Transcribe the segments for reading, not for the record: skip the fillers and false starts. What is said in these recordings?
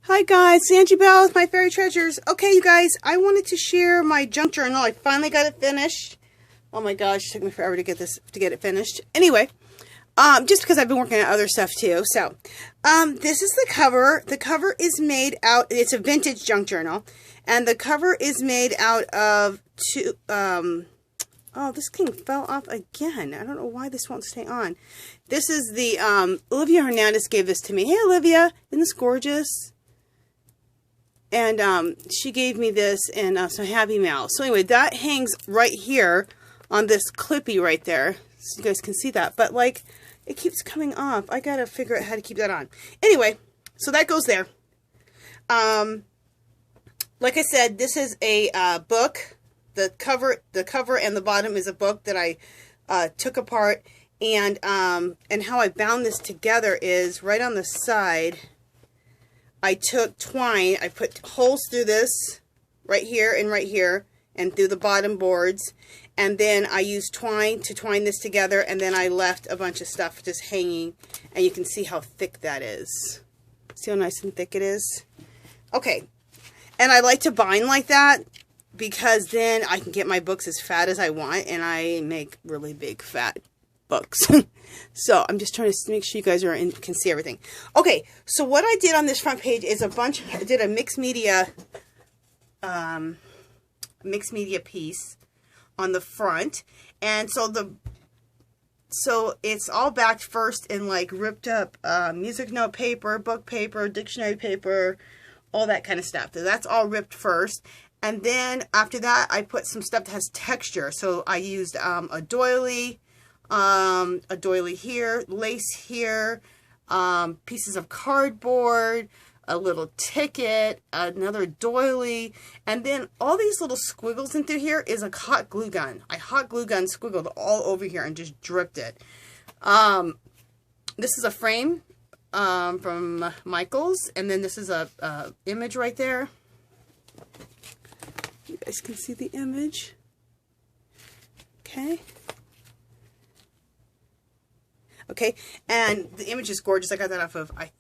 Hi guys, Angie Bell with My Fairy Treasures. Okay, you guys, I wanted to share my junk journal. I finally got it finished. Oh my gosh, it took me forever to get it finished. Anyway, just because I've been working on other stuff too. So, this is the cover. The cover is made out. It's a vintage junk journal, and the cover is made out of oh, this thing fell off again. I don't know why this won't stay on. This is the Olivia Hernandez gave this to me. Hey Olivia, isn't this gorgeous? And she gave me this in some Happy Mail. So anyway, that hangs right here on this clippy right there. So you guys can see that. But like, it keeps coming off. I gotta figure out how to keep that on. Anyway, so that goes there. Like I said, this is a book. The cover and the bottom is a book that I took apart. And how I bound this together is right on the side. I took twine, I put holes through this, right here, and through the bottom boards, and then I used twine to twine this together, and then I left a bunch of stuff just hanging, and you can see how thick that is. See how nice and thick it is? Okay, and I like to bind like that, because then I can get my books as fat as I want, and I make really big, fat books. So I'm just trying to make sure you guys can see everything. Okay, so what I did on this front page is I did a mixed media piece on the front, and so it's all backed first in like ripped up music note paper, book paper, dictionary paper, all that kind of stuff. So that's all ripped first. And then after that, I put some stuff that has texture. So I used a doily here, lace here, pieces of cardboard, a little ticket, another doily, and then all these little squiggles in through here is a hot glue gun. I hot glue gun squiggled all over here and just dripped it. This is a frame from Michaels, and then this is a image right there. You guys can see the image. Okay, and the image is gorgeous. I got that off of, I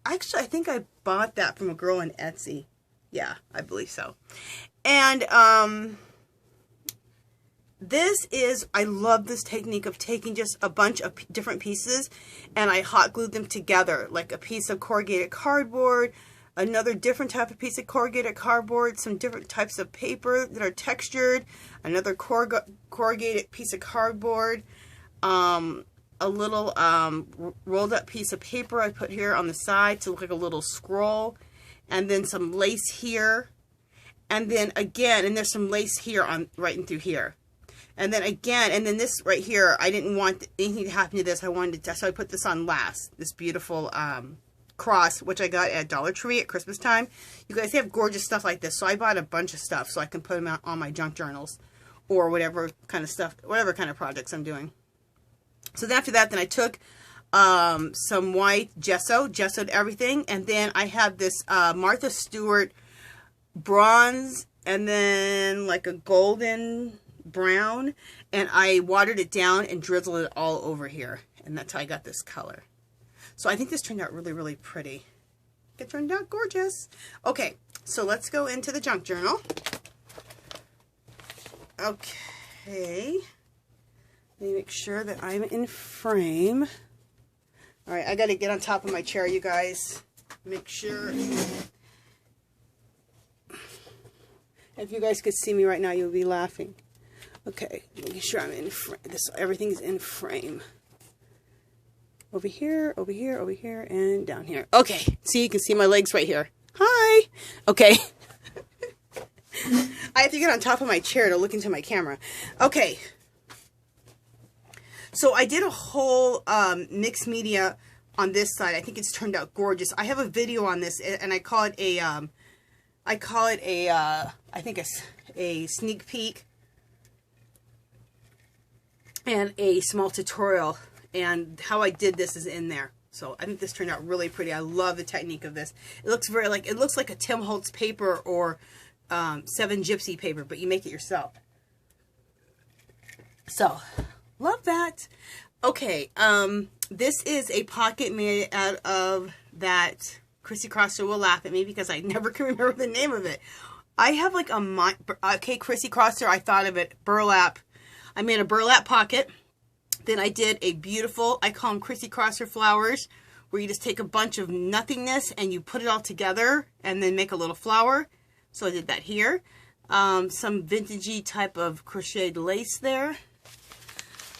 think I bought that from a girl in Etsy. Yeah, I believe so. And I love this technique of taking just a bunch of different pieces and I hot glued them together, like a piece of corrugated cardboard, another different type of piece of corrugated cardboard, some different types of paper that are textured, another corrugated piece of cardboard, a little rolled up piece of paper I put here on the side to look like a little scroll, and then some lace here, and then again, and there's some lace here on right in through here, and then again, and then this right here, I didn't want anything to happen to this. I wanted to, so I put this on last. This beautiful cross, which I got at Dollar Tree at Christmas time. You guys, they have gorgeous stuff like this, so I bought a bunch of stuff so I can put them out on my junk journals or whatever kind of stuff, whatever kind of projects I'm doing. So then after that, then I took some white gessoed everything, and then I have this Martha Stewart bronze, and then like a golden brown, and I watered it down and drizzled it all over here, and that's how I got this color. So I think this turned out really, really pretty. It turned out gorgeous. Okay, so let's go into the junk journal. Okay. Let me make sure that I'm in frame. All right, I got to get on top of my chair, you guys. Make sure. If you guys could see me right now, you'll be laughing. Okay, making sure I'm in frame. Everything's in frame. Over here, over here, over here, and down here. Okay, see, you can see my legs right here. Hi. Okay. I have to get on top of my chair to look into my camera. Okay. So I did a whole mixed media on this side. I think it's turned out gorgeous. I have a video on this, and I call it I think it's a sneak peek and a small tutorial. And how I did this is in there. So I think this turned out really pretty. I love the technique of this. It looks it looks like a Tim Holtz paper or 7 Gypsy paper, but you make it yourself. So. Love that. Okay, this is a pocket made out of that Chrissy Crosser will laugh at me because I never can remember the name of it. I have like okay, Chrissy Crosser, I thought of it, burlap. I made a burlap pocket. Then I did a beautiful, I call them Chrissy Crosser flowers, where you just take a bunch of nothingness and you put it all together and then make a little flower. So I did that here. Some vintagey type of crocheted lace there.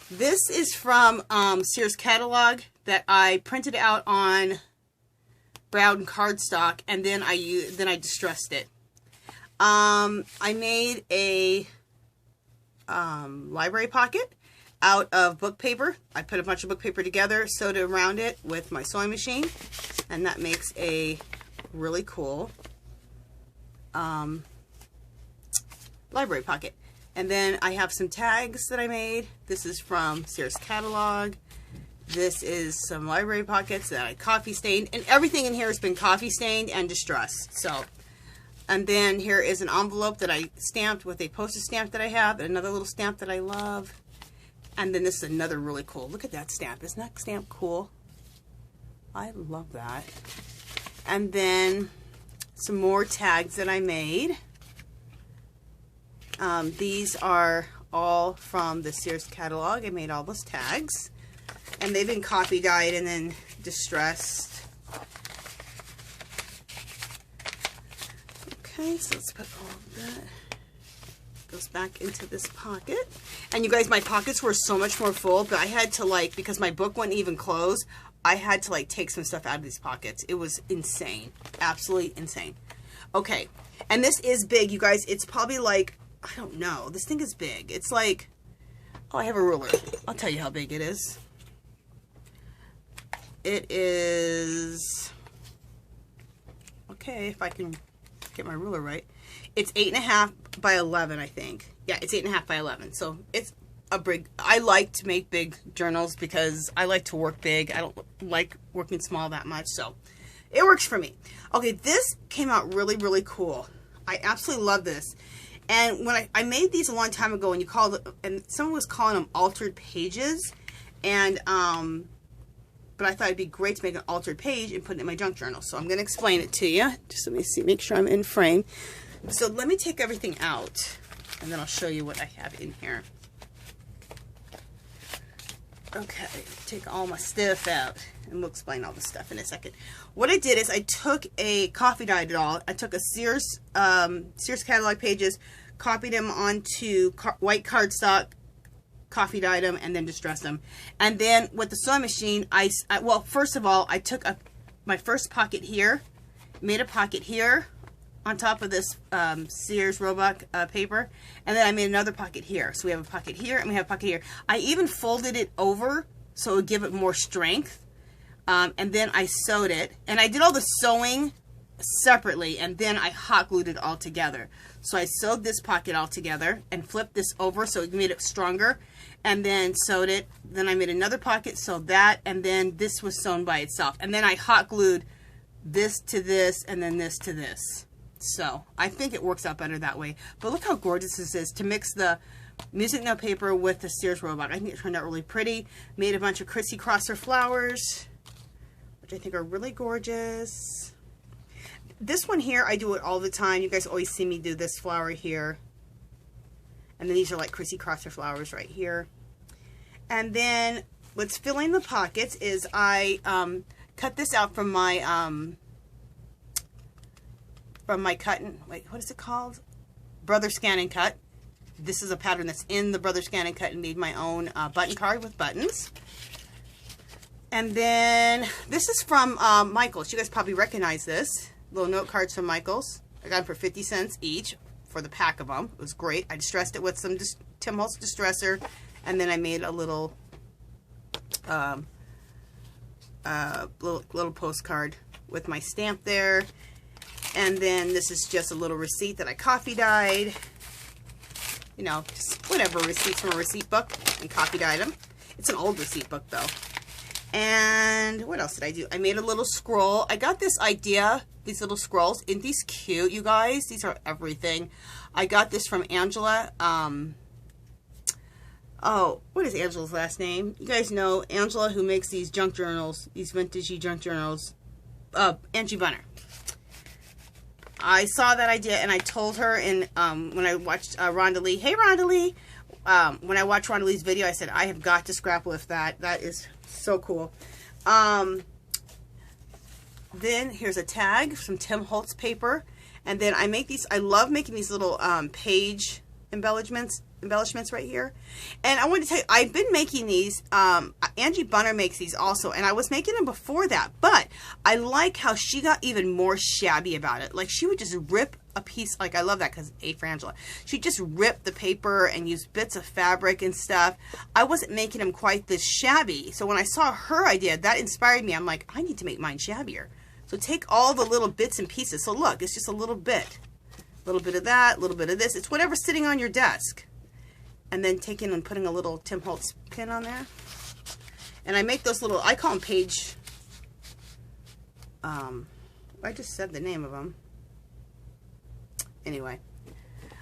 This is from Sears catalog that I printed out on brown cardstock, and then I distressed it. I made a library pocket out of book paper. I put a bunch of book paper together, sewed it around it with my sewing machine, and that makes a really cool library pocket. And then I have some tags that I made. This is from Sears catalog. This is some library pockets that I coffee stained, and everything in here has been coffee stained and distressed. So, and then here is an envelope that I stamped with a postage stamp that I have, and another little stamp that I love. And then this is another really cool. Look at that stamp. Isn't that stamp cool? I love that. And then some more tags that I made. These are all from the Sears catalog. I made all those tags. And they've been coffee dyed and then distressed. Okay, so let's put all of that. Goes back into this pocket. And you guys, my pockets were so much more full, but I had to, like, because my book wouldn't even close, I had to, like, take some stuff out of these pockets. It was insane. Absolutely insane. Okay, and this is big, you guys. It's probably like, I don't know. This thing is big. It's like, oh, I have a ruler. I'll tell you how big it is. It is, okay, if I can get my ruler right. It's 8.5 by 11, I think. Yeah, it's 8.5 by 11. So it's a big, I like to make big journals because I like to work big. I don't like working small that much, so it works for me. Okay, this came out really, really cool. I absolutely love this. And when I made these a long time ago, and and someone was calling them altered pages, and but I thought it'd be great to make an altered page and put it in my junk journal. So I'm going to explain it to you. Just let me see, make sure I'm in frame. So let me take everything out, and then I'll show you what I have in here. Okay, take all my stuff out, and we'll explain all the stuff in a second. What I did is I took a coffee dyed it all. I took a Sears catalog pages, copied them onto white cardstock, coffee dyed them, and then distressed them. And then with the sewing machine, well, first of all, I took my first pocket here, made a pocket here on top of this Sears Roebuck paper, and then I made another pocket here. So we have a pocket here, and we have a pocket here. I even folded it over so it would give it more strength, and then I sewed it. And I did all the sewing separately, and then I hot glued it all together. So I sewed this pocket all together and flipped this over so it made it stronger, and then sewed it. Then I made another pocket, sewed that, and then this was sewn by itself. And then I hot glued this to this, and then this to this. So I think it works out better that way. But look how gorgeous this is to mix the music note paper with the Sears Roebuck. I think it turned out really pretty. Made a bunch of Chrissy Crosser flowers, which I think are really gorgeous. This one here, I do it all the time. You guys always see me do this flower here. And then these are like Chrissy Crosser flowers right here. And then what's filling the pockets is I cut this out from my cut and, wait, what is it called? Brother Scan and Cut. This is a pattern that's in the Brother Scan and Cut, and made my own button card with buttons. And then this is from Michaels. You guys probably recognize this. Little note cards from Michaels. I got them for 50 cents each for the pack of them. It was great. I distressed it with some Tim Holtz distresser, and then I made a little little postcard with my stamp there. And then this is just a little receipt that I coffee dyed. You know, just whatever, receipts from a receipt book, and coffee dyed them. It's an old receipt book though. And what else did I do? I made a little scroll. I got this idea, these little scrolls. Isn't these cute, you guys? These are everything. I got this from Angela. Oh, what is Angela's last name? You guys know Angela, who makes these junk journals, these vintagey junk journals. Angie Bunner. I saw that idea and I told her in when I watched Rhonda Lee. Hey, Rhonda Lee. When I watched Rhonda Lee's video, I said, I have got to scrap with that. That is so cool. Then here's a tag, some Tim Holtz paper. And then I make these, I love making these little page embellishments right here. And I want to tell you, I've been making these, Angie Bunner makes these also, and I was making them before that, but I like how she got even more shabby about it. Like, she would just rip a piece, like, I love that because A for Angela. She'd just rip the paper and use bits of fabric and stuff. I wasn't making them quite this shabby, so when I saw her idea, that inspired me. I'm like, I need to make mine shabbier. So take all the little bits and pieces. So look, it's just a little bit of that, a little bit of this. It's whatever's sitting on your desk. And then taking and putting a little Tim Holtz pin on there. And I make those little, I call them page, I just said the name of them. Anyway,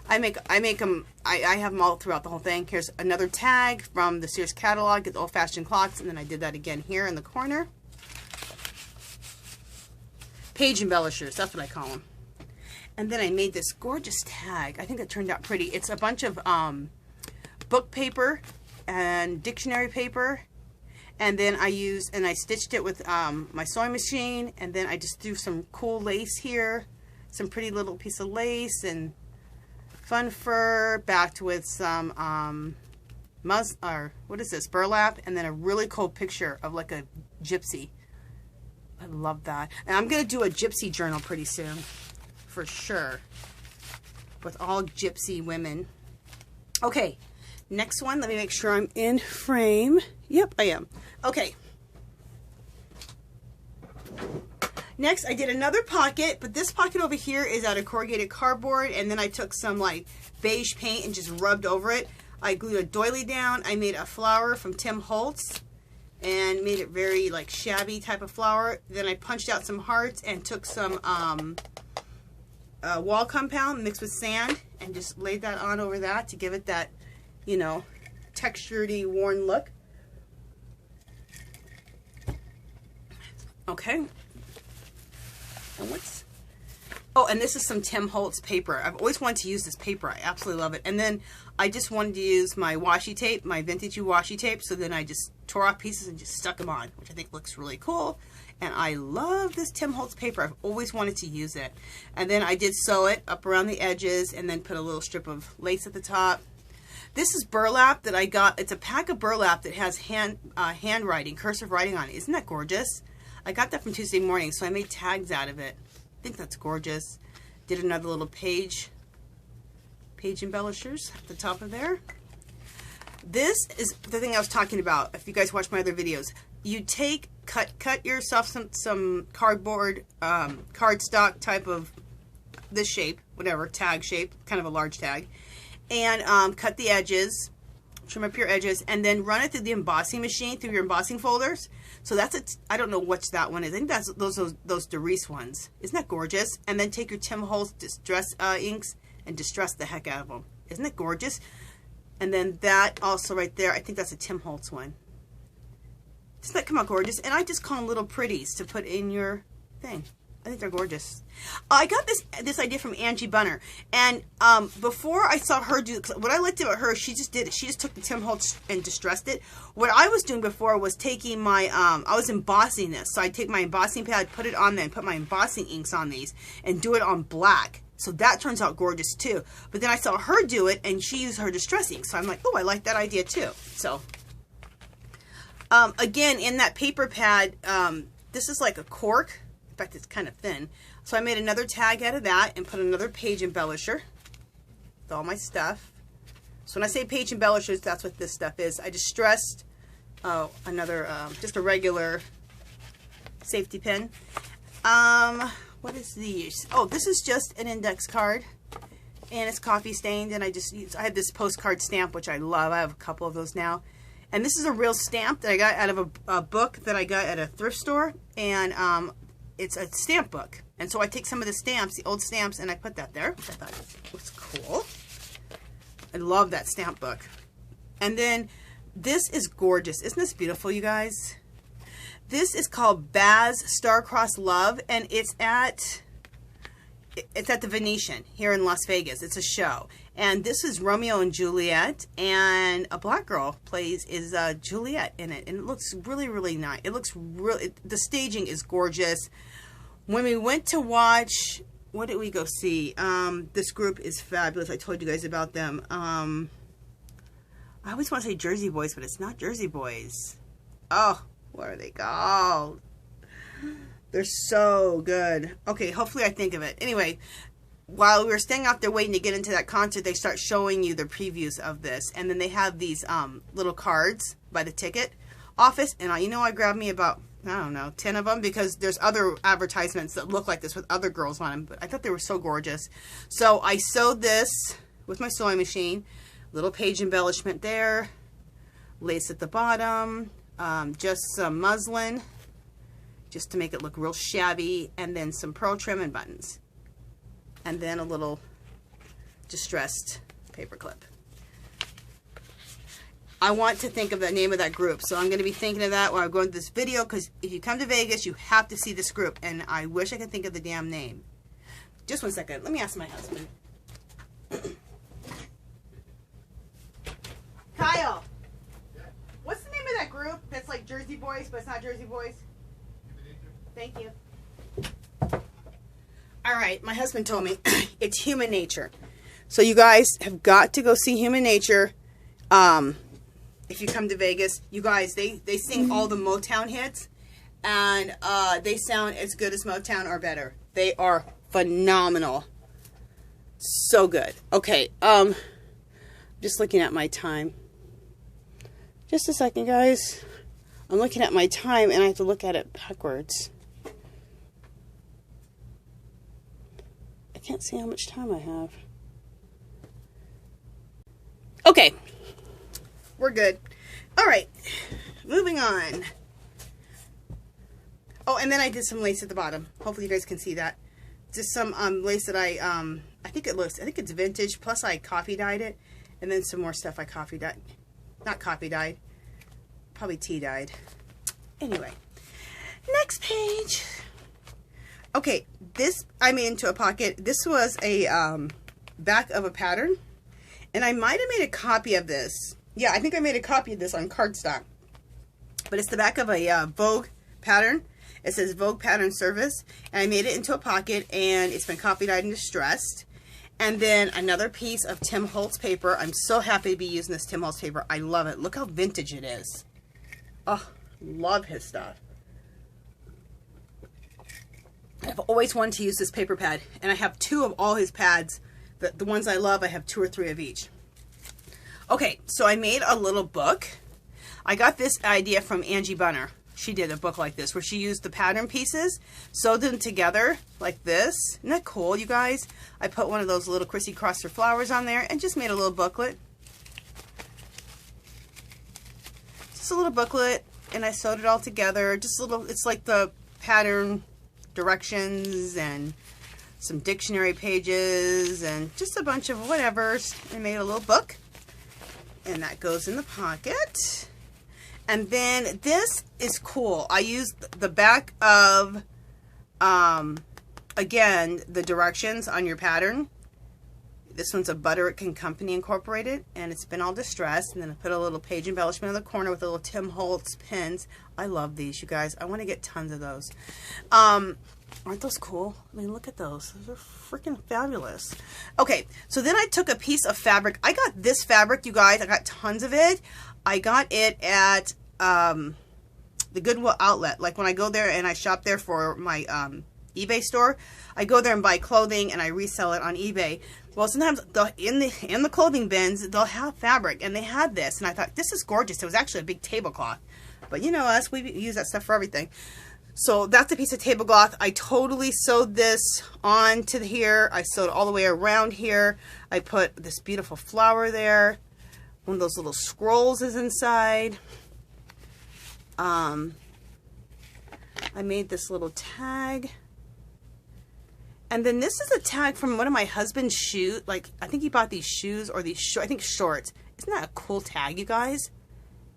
I make them, I have them all throughout the whole thing. Here's another tag from the Sears catalog, it's Old Fashioned Clocks, and then I did that again here in the corner. Page embellishers, that's what I call them. And then I made this gorgeous tag. I think it turned out pretty. It's a bunch of book paper and dictionary paper, and then I stitched it with my sewing machine, and then I just threw some cool lace here, some pretty little piece of lace and fun fur, backed with some what is this, burlap, and then a really cool picture of like a gypsy. I love that. And I'm gonna do a gypsy journal pretty soon, for sure, with all gypsy women. Okay, next one, let me make sure I'm in frame. Yep, I am. Okay. Next, I did another pocket, but this pocket over here is out of corrugated cardboard, and then I took some like beige paint and just rubbed over it. I glued a doily down. I made a flower from Tim Holtz and made it very like shabby type of flower. Then I punched out some hearts and took some wall compound mixed with sand and just laid that on over that to give it that, you know, textured-y, worn look. Okay. And what's... Oh, and this is some Tim Holtz paper. I've always wanted to use this paper. I absolutely love it. And then I just wanted to use my washi tape, my vintage washi tape, so then I just tore off pieces and just stuck them on, which I think looks really cool. And I love this Tim Holtz paper. I've always wanted to use it. And then I did sew it up around the edges and then put a little strip of lace at the top. This is burlap that I got. It's a pack of burlap that has handwriting, cursive writing on it. Isn't that gorgeous? I got that from Tuesday Morning, so I made tags out of it. I think that's gorgeous. Did another little page embellishers at the top of there. This is the thing I was talking about. If you guys watch my other videos, you cut yourself some cardboard, cardstock type of this shape, whatever, tag shape, kind of a large tag, and cut the edges, trim up your edges, and then run it through the embossing machine, through your embossing folders. So that's I don't know which that one is. I think that's those Doris ones. Isn't that gorgeous? And then take your Tim Holtz Distress inks and distress the heck out of them. Isn't it gorgeous? And then that also right there, I think that's a Tim Holtz one. Doesn't that come out gorgeous? And I just call them little pretties to put in your thing. I think they're gorgeous. I got this idea from Angie Bunner, and before I saw her do, what I liked about her, she just did it. She just took the Tim Holtz and distressed it. What I was doing before was taking my, I was embossing this, so I'd take my embossing pad, put it on there, and put my embossing inks on these, and do it on black. So that turns out gorgeous too. But then I saw her do it, and she used her distress ink, so I'm like, oh, I like that idea too. So again, in that paper pad, this is like a cork. In fact, it's kind of thin. So I made another tag out of that and put another page embellisher with all my stuff. So when I say page embellishers, that's what this stuff is. I distressed another, just a regular safety pin. What is these? Oh, this is just an index card, and it's coffee stained, and I had this postcard stamp, which I love. I have a couple of those now. And this is a real stamp that I got out of a book that I got at a thrift store, and it's a stamp book. And so I take some of the stamps, the old stamps, and I put that there, which I thought was cool. I love that stamp book. And then this is gorgeous. Isn't this beautiful, you guys? This is called Baz Starcrossed Love, and it's at the Venetian here in Las Vegas. It's a show. And this is Romeo and Juliet, and a black girl is Juliet in it. And it looks really, really nice. It looks really, the staging is gorgeous. When we went to watch, what did we go see? This group is fabulous. I told you guys about them. I always want to say Jersey Boys, but it's not Jersey Boys. Oh, what are they called? They're so good. Okay, hopefully I think of it. Anyway, while we were staying out there waiting to get into that concert, they start showing you the previews of this. And then they have these little cards by the ticket office. And I grabbed me about, I don't know, 10 of them, because there's other advertisements that look like this with other girls on them. But I thought they were so gorgeous. So I sewed this with my sewing machine. Little page embellishment there. Lace at the bottom. Just some muslin, just to make it look real shabby. And then some pearl trim and buttons. And then a little distressed paper clip. I want to think of the name of that group, so I'm going to be thinking of that while I'm going through this video, because if you come to Vegas, you have to see this group, and I wish I could think of the damn name. Just one second. Let me ask my husband. Kyle, what's the name of that group that's like Jersey Boys, but it's not Jersey Boys? Thank you. All right, my husband told me it's Human Nature. So you guys have got to go see Human Nature if you come to Vegas. You guys, they sing all the Motown hits, and they sound as good as Motown or better. They are phenomenal. So good. Okay, just looking at my time. Just a second, guys. I'm looking at my time, and I have to look at it backwards. I can't see how much time I have. Okay. We're good. All right. Moving on. Oh, and then I did some lace at the bottom. Hopefully you guys can see that. Just some lace that I think it's vintage, plus I coffee dyed it. And then some more stuff I coffee dyed. Not coffee dyed. Probably tea dyed. Anyway. Next page. Okay, this I made into a pocket. This was a back of a pattern. And I might have made a copy of this. Yeah, I think I made a copy of this on cardstock. But it's the back of a Vogue pattern. It says Vogue Pattern Service. And I made it into a pocket, and it's been coffee dyed and distressed. And then another piece of Tim Holtz paper. I'm so happy to be using this Tim Holtz paper. I love it. Look how vintage it is. Oh, love his stuff. I've always wanted to use this paper pad, and I have 2 of all his pads. The ones I love, I have 2 or 3 of each. Okay, so I made a little book. I got this idea from Angie Bunner. She did a book like this, where she used the pattern pieces, sewed them together like this. Isn't that cool, you guys? I put one of those little crissy crosser flowers on there, and just made a little booklet. Just a little booklet, and I sewed it all together. Just a little, it's like the pattern directions and some dictionary pages and just a bunch of whatevers. I made a little book, and that goes in the pocket. And then this is cool. I used the back of, again, the directions on your pattern. This one's a Butterick & Company Incorporated, and it's been all distressed. And then I put a little page embellishment in the corner with a little Tim Holtz pins. I love these, you guys. I want to get tons of those. Aren't those cool? I mean, look at those. Those are freaking fabulous. Okay, so then I took a piece of fabric. I got this fabric, you guys. I got tons of it. I got it at the Goodwill outlet. Like when I go there and I shop there for my eBay store, I go there and buy clothing and I resell it on eBay. Well, sometimes in the clothing bins, they'll have fabric, and they had this, and I thought, this is gorgeous. It was actually a big tablecloth. But you know us, we use that stuff for everything. So that's a piece of tablecloth. I totally sewed this onto here. I sewed all the way around here. I put this beautiful flower there. One of those little scrolls is inside. I made this little tag. And then this is a tag from one of my husband's shoes. Like, I think he bought these shoes or these, I think, shorts. Isn't that a cool tag, you guys?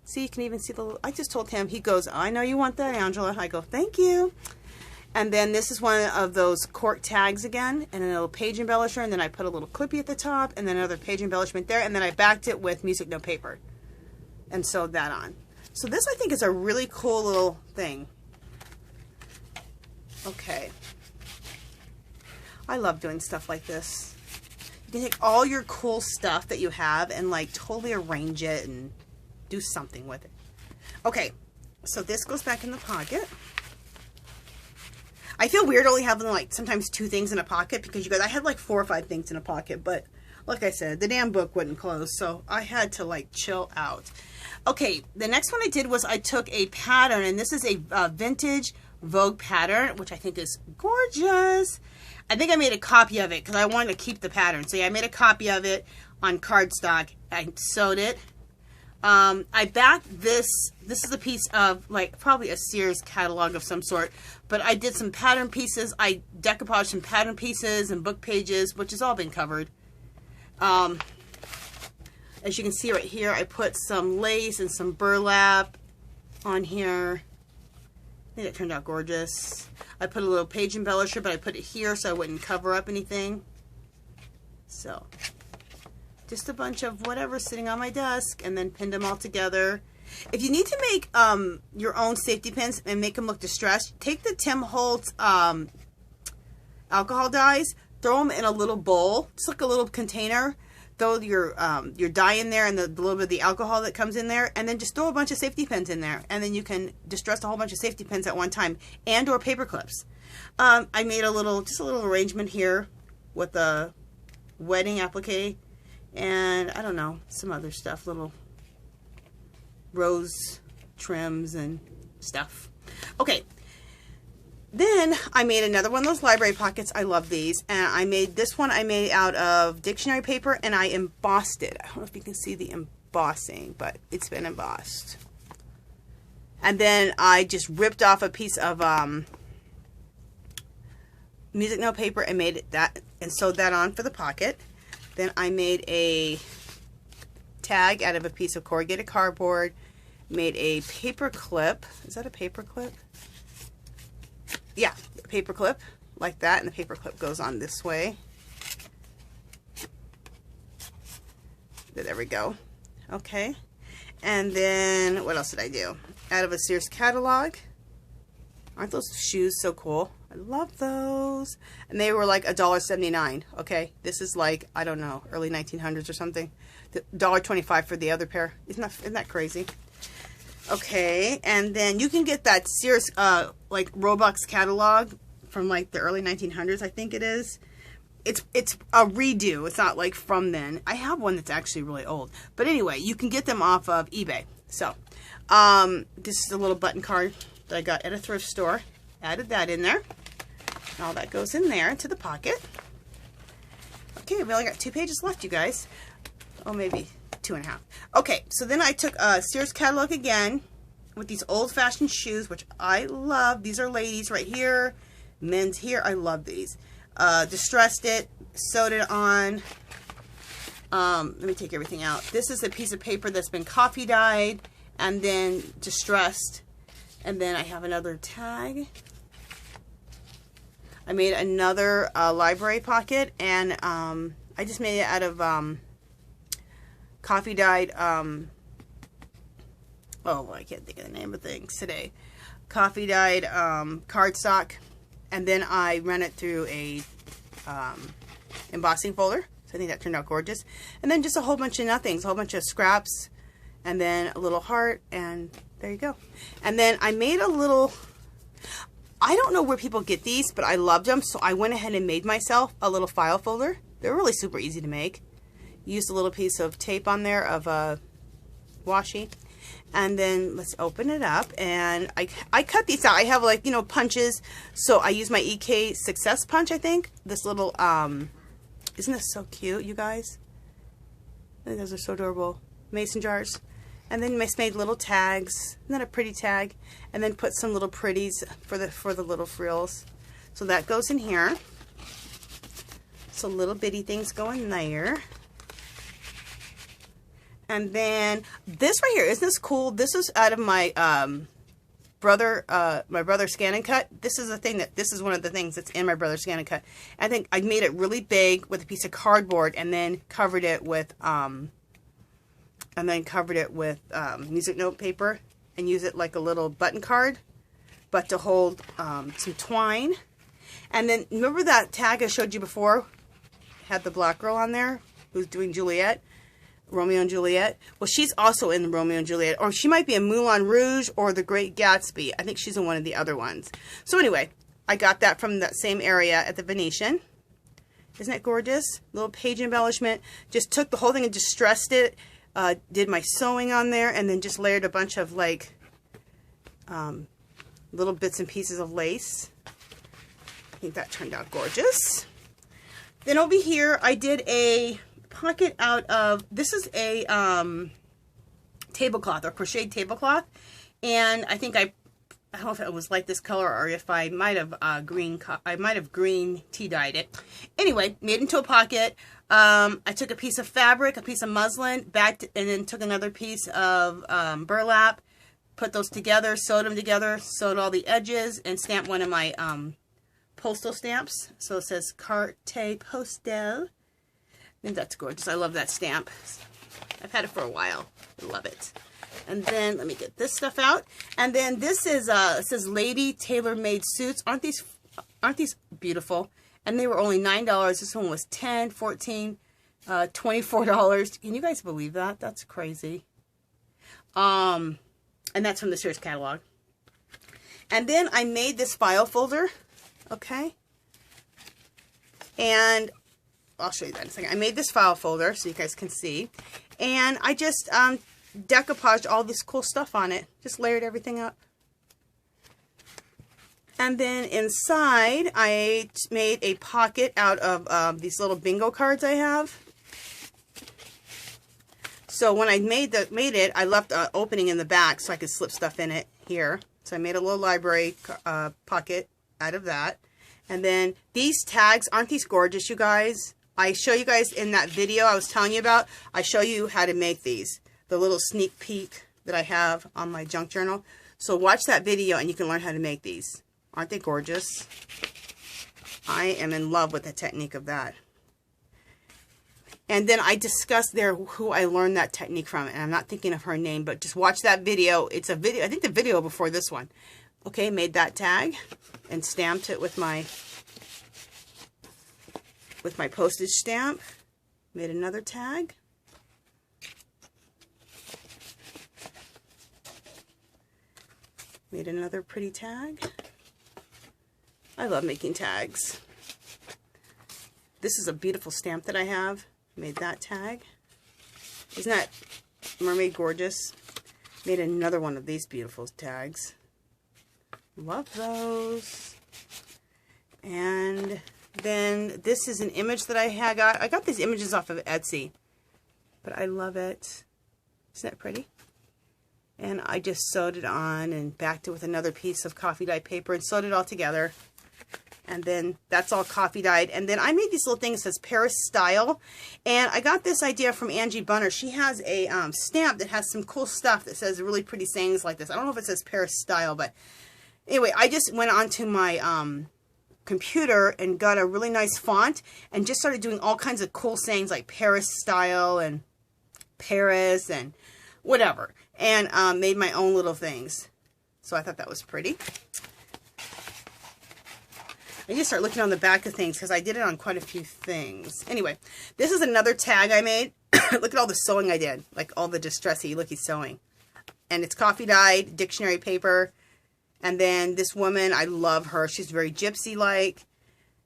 See, you can even see the little, I just told him, he goes, I know you want that, Angela. I go, thank you. And then this is one of those cork tags again, and a little page embellisher, and then I put a little clippy at the top, and then another page embellishment there, and then I backed it with music note paper and sewed that on. So this, I think, is a really cool little thing. Okay. I love doing stuff like this. You can take all your cool stuff that you have and like totally arrange it and do something with it. Okay, so this goes back in the pocket. I feel weird only having like sometimes 2 things in a pocket because you guys, I had like 4 or 5 things in a pocket, but like I said, the damn book wouldn't close, so I had to like chill out. Okay, the next one I did was I took a pattern, and this is a vintage Vogue pattern, which I think is gorgeous. I think I made a copy of it because I wanted to keep the pattern. So yeah, I made a copy of it on cardstock. I sewed it. I backed this. This is a piece of like probably a Sears catalog of some sort. But I did some pattern pieces. I decoupaged some pattern pieces and book pages, which has all been covered. As you can see right here, I put some lace and some burlap on here. I think it turned out gorgeous. I put a little page embellisher, but I put it here so I wouldn't cover up anything. So, just a bunch of whatever sitting on my desk, and then pinned them all together. If you need to make your own safety pins and make them look distressed, take the Tim Holtz alcohol dyes, throw them in a little bowl, just like a little container. Throw your dye in there and the little bit of the alcohol that comes in there, and then just throw a bunch of safety pins in there, and then you can distress a whole bunch of safety pins at one time, and or paper clips. I made just a little arrangement here with a wedding applique, and I don't know, some other stuff, little rose trims and stuff. Okay. Then I made another one of those library pockets. I love these. And I made this one, I made out of dictionary paper, and I embossed it. I don't know if you can see the embossing, but it's been embossed. And then I just ripped off a piece of music note paper and made it that, and sewed that on for the pocket. Then I made a tag out of a piece of corrugated cardboard, made a paper clip. Is that a paper clip? Yeah, paper clip like that, and the paper clip goes on this way. There we go. Okay. And then what else did I do? Out of a Sears catalog. Aren't those shoes so cool? I love those. And they were like $1.79. Okay. This is like, I don't know, early 1900s or something. $1.25 for the other pair. Isn't that crazy? Okay, and then you can get that Sears like Robux catalog from like the early 1900s, I think it is. It's a redo. It's not like from then. I have one that's actually really old. But anyway, you can get them off of eBay. So, this is a little button card that I got at a thrift store. Added that in there. And all that goes in there into the pocket. Okay, we only got 2 pages left, you guys. Oh, maybe 2.5. Okay, so then I took a Sears catalog again with these old-fashioned shoes, which I love. These are ladies right here, men's here. I love these. Distressed it, sewed it on. Let me take everything out. This is a piece of paper that's been coffee dyed and then distressed. And then I have another tag. I made another library pocket, and I just made it out of coffee dyed, oh, I can't think of the name of things today. Coffee dyed cardstock, and then I ran it through a embossing folder. So I think that turned out gorgeous. And then just a whole bunch of nothings, a whole bunch of scraps, and then a little heart, and there you go. And then I made a little, I don't know where people get these, but I loved them, so I went ahead and made myself a little file folder. They're really super easy to make. Used a little piece of tape on there of washi, and then let's open it up. And I cut these out. I have, like, you know, punches, so I use my EK Success punch. I think this little isn't this so cute, you guys? I think those are so adorable. Mason jars. And then I made little tags. Isn't that a pretty tag? And then put some little pretties for the little frills. So that goes in here. So little bitty things go in there. And then this right here, isn't this cool? This is out of my brother Scan and Cut. This is one of the things that's in my brother Scan and Cut. I think I made it really big with a piece of cardboard and then covered it with music note paper and use it like a little button card, but to hold some twine. And then remember that tag I showed you before? Had the black girl on there who's doing Juliet, Romeo and Juliet. Well, she's also in Romeo and Juliet, or she might be in Moulin Rouge or The Great Gatsby. I think she's in one of the other ones. So anyway, I got that from that same area at the Venetian. Isn't that gorgeous? Little page embellishment. Just took the whole thing and distressed it. Did my sewing on there, and then just layered a bunch of like little bits and pieces of lace. I think that turned out gorgeous. Then over here, I did a pocket out of, this is a tablecloth, or crocheted tablecloth, and I think I don't know if it was like this color or if I might have green tea dyed it. Anyway, made it into a pocket. I took a piece of fabric, a piece of muslin, and then took another piece of burlap, put those together, sewed them together, sewed all the edges, and stamped one of my postal stamps. So it says Carte Postale. I think that's gorgeous. I love that stamp. I've had it for a while. I love it. And then let me get this stuff out. And then this is it says Lady Tailor Made Suits. Aren't these beautiful? And they were only $9. This one was $10, $14, $24. Can you guys believe that? That's crazy. And that's from the Sears catalog. And then I made this file folder. Okay. And I'll show you that in a second. I made this file folder so you guys can see. And I just decoupaged all this cool stuff on it. Just layered everything up. And then inside, I made a pocket out of these little bingo cards I have. So when I made it, I left an opening in the back so I could slip stuff in it here. So I made a little library pocket out of that. And then these tags, aren't these gorgeous, you guys? I show you guys in that video I was telling you about, I show you how to make these. The little sneak peek that I have on my junk journal. So watch that video and you can learn how to make these. Aren't they gorgeous? I am in love with the technique of that. And then I discussed there who I learned that technique from. And I'm not thinking of her name, but just watch that video. It's a video, I think the video before this one. Okay, made that tag and stamped it with my postage stamp. Made another tag. Made another pretty tag. I love making tags. This is a beautiful stamp that I have. Made that tag. Isn't that mermaid gorgeous? Made another one of these beautiful tags. Love those. And then this is an image that I got. I got these images off of Etsy. But I love it. Isn't that pretty? And I just sewed it on and backed it with another piece of coffee dye paper and sewed it all together. And then that's all coffee dyed. And then I made these little things that says Paris Style. And I got this idea from Angie Bunner. She has a stamp that has some cool stuff that says really pretty sayings like this. I don't know if it says Paris Style, but anyway, I just went onto my computer and got a really nice font and just started doing all kinds of cool sayings like Paris Style and Paris and whatever. And made my own little things. So I thought that was pretty. I need to start looking on the back of things because I did it on quite a few things. Anyway, this is another tag I made. Look at all the sewing I did. Like all the distressy looky sewing. And it's coffee dyed, dictionary paper. And then this woman, I love her. She's very gypsy-like.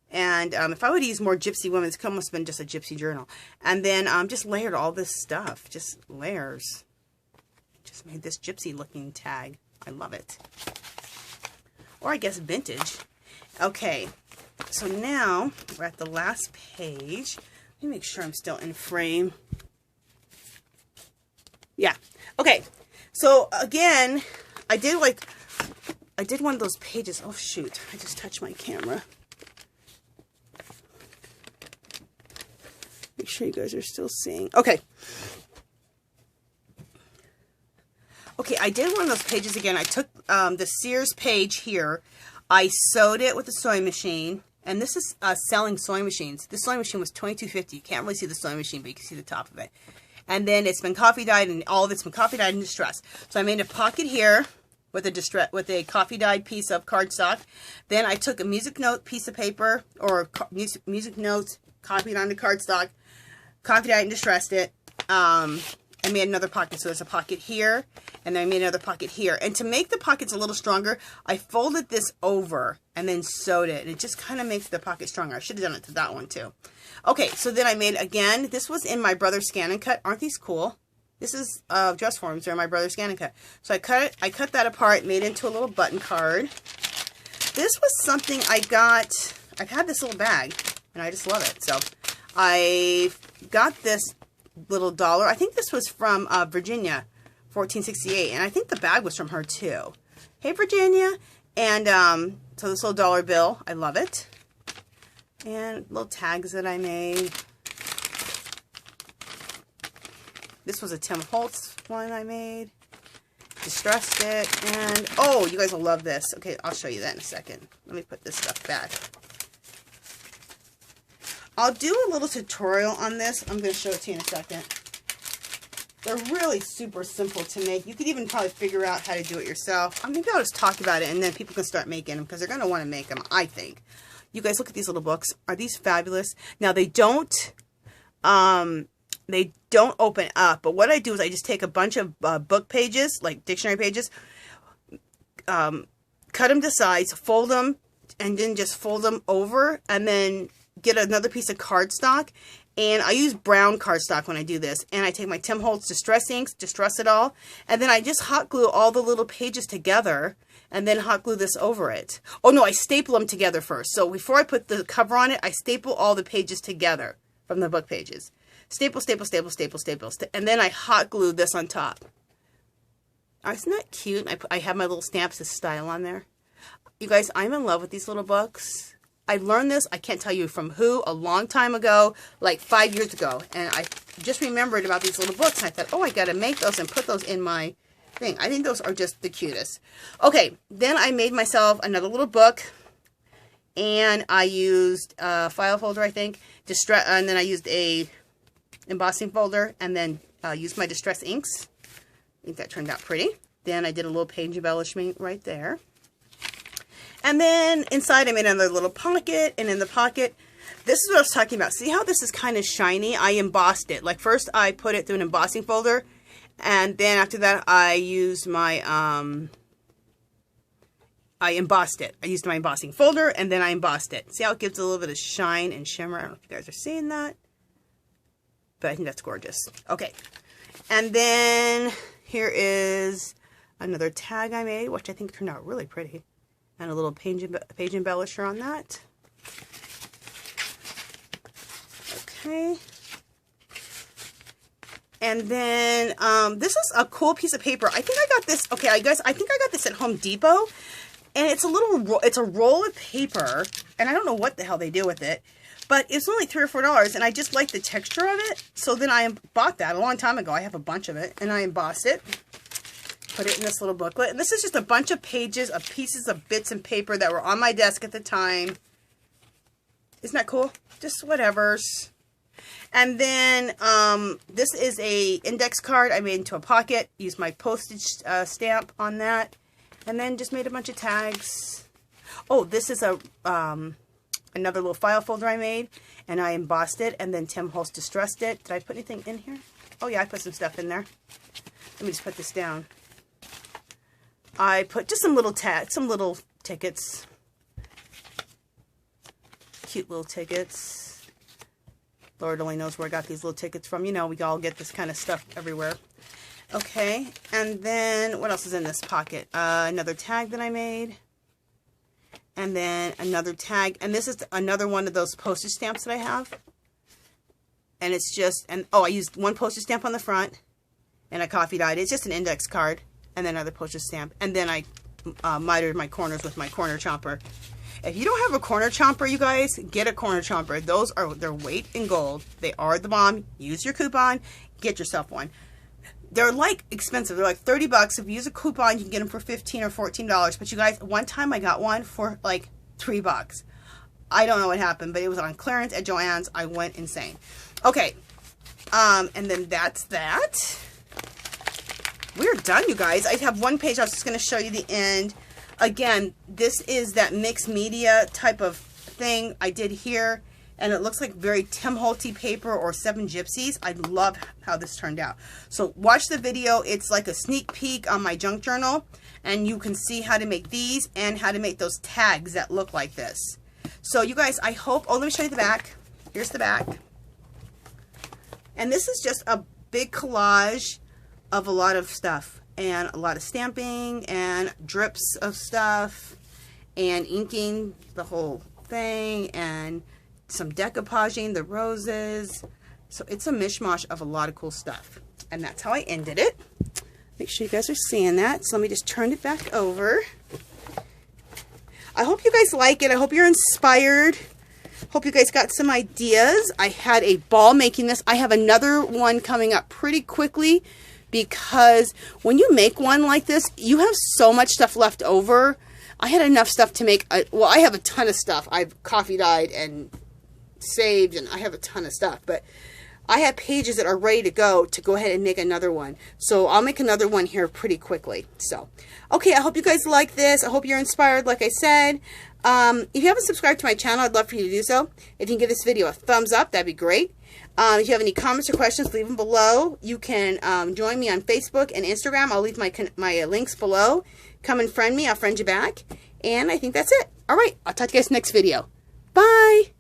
And if I would use more gypsy women, it's almost been just a gypsy journal. And then just layered all this stuff. Just layers. Just made this gypsy-looking tag. I love it. Or I guess vintage. Okay, so now we're at the last page. Let me make sure I'm still in frame. Yeah. Okay. So again, I did one of those pages. Oh shoot, I just touched my camera. Make sure you guys are still seeing. Okay. Okay, I did one of those pages again. I took the Sears page here. I sewed it with the sewing machine. And this is selling sewing machines. This sewing machine was $22.50. You can't really see the sewing machine, but you can see the top of it. And then it's been coffee dyed, and all of it's been coffee dyed in distress. So I made a pocket here with a coffee dyed piece of cardstock. Then I took a music note piece of paper, or music notes, copied onto cardstock, coffee dyed and distressed it. I made another pocket, so there's a pocket here, and then I made another pocket here. And to make the pockets a little stronger, I folded this over and then sewed it, and it just kind of makes the pocket stronger. I should have done it to that one too. Okay, so then I made, again, this was in my brother's Scan and Cut. Aren't these cool? This is dress forms. They're my brother's Scan and Cut. So I cut that apart, made it into a little button card. This was something I got, I've had this little bag, and I just love it. So I got this little dollar. I think this was from Virginia, 1468, and I think the bag was from her too. Hey, Virginia. And so this little dollar bill, I love it. And little tags that I made. This was a Tim Holtz one I made. Distressed it, and oh, you guys will love this. Okay, I'll show you that in a second. Let me put this stuff back. I'll do a little tutorial on this. I'm going to show it to you in a second. They're really super simple to make. You could even probably figure out how to do it yourself. Maybe I'll just talk about it, and then people can start making them, because they're going to want to make them, I think. You guys, look at these little books. Are these fabulous? Now, they don't open up, but what I do is I just take a bunch of book pages, like dictionary pages, cut them to size, fold them, and then just fold them over, and then get another piece of cardstock, and I use brown cardstock when I do this, and I take my Tim Holtz Distress inks, distress it all, and then I just hot glue all the little pages together, and then hot glue this over it. Oh no, I staple them together first. So before I put the cover on it, I staple all the pages together from the book pages. Staple, staple, staple, staple, staple, and then I hot glue this on top. Isn't that cute? I have my little stamps of style on there. You guys, I'm in love with these little books. I learned this, I can't tell you from who, a long time ago, like 5 years ago. And I just remembered about these little books. And I thought, oh, I got to make those and put those in my thing. I think those are just the cutest. Okay, then I made myself another little book. And I used a file folder, I think. And then I used a embossing folder. And then used my Distress inks. I think that turned out pretty. Then I did a little page embellishment right there. And then inside I made another little pocket, and in the pocket, this is what I was talking about. See how this is kind of shiny? I embossed it. Like first I put it through an embossing folder, and then after that I used my, I embossed it. I used my embossing folder, and then I embossed it. See how it gives a little bit of shine and shimmer? I don't know if you guys are seeing that, but I think that's gorgeous. Okay, and then here is another tag I made, which I think turned out really pretty. And a little page embellisher on that. Okay. And then this is a cool piece of paper. I think I got this. Okay, guys, I think I got this at Home Depot, and it's a roll of paper, and I don't know what the hell they do with it, but it's only $3 or $4, and I just like the texture of it. So then I bought that a long time ago. I have a bunch of it, and I embossed it. Put it in this little booklet. And this is just a bunch of pages of pieces of bits and paper that were on my desk at the time. Isn't that cool? Just whatever's. And then this is a index card I made into a pocket. Used my postage stamp on that. And then just made a bunch of tags. Oh, this is a another little file folder I made. And I embossed it. And then Tim Holtz distressed it. Did I put anything in here? Oh yeah, I put some stuff in there. Let me just put this down. I put just some little tickets. Cute little tickets. Lord only knows where I got these little tickets from. You know, we all get this kind of stuff everywhere. Okay, and then what else is in this pocket? Another tag that I made. And then another tag. And this is another one of those postage stamps that I have. And it's just, I used one postage stamp on the front. And I coffee dyed it. It's just an index card. And then another postage stamp. And then I mitered my corners with my corner chomper. If you don't have a corner chomper, you guys, get a corner chomper. Those are their weight in gold. They are the bomb. Use your coupon. Get yourself one. They're like expensive. They're like $30. If you use a coupon, you can get them for $15 or $14. But you guys, one time I got one for like $3. I don't know what happened, but it was on clearance at Joann's. I went insane. Okay. And then that's that. We're done, you guys. I have one page. I was just going to show you the end. Again, this is that mixed media type of thing I did here. And it looks like very Tim Holtz paper or Seven Gypsies. I love how this turned out. So watch the video. It's like a sneak peek on my junk journal. And you can see how to make these and how to make those tags that look like this. So you guys, I hope... Oh, let me show you the back. Here's the back. And this is just a big collage of a lot of stuff. And a lot of stamping and drips of stuff. And inking the whole thing. And some decoupaging the roses. So it's a mishmash of a lot of cool stuff. And that's how I ended it. Make sure you guys are seeing that. So let me just turn it back over. I hope you guys like it. I hope you're inspired. Hope you guys got some ideas. I had a ball making this. I have another one coming up pretty quickly because when you make one like this, you have so much stuff left over. I had enough stuff to make, well, I have a ton of stuff. I've coffee dyed and saved, and I have a ton of stuff, but I have pages that are ready to go ahead and make another one. So I'll make another one here pretty quickly. So, okay, I hope you guys like this. I hope you're inspired, like I said. If you haven't subscribed to my channel, I'd love for you to do so. If you can give this video a thumbs up, that'd be great. If you have any comments or questions, leave them below. You can join me on Facebook and Instagram. I'll leave my links below. Come and friend me. I'll friend you back. And I think that's it. All right, I'll talk to you guys next video. Bye.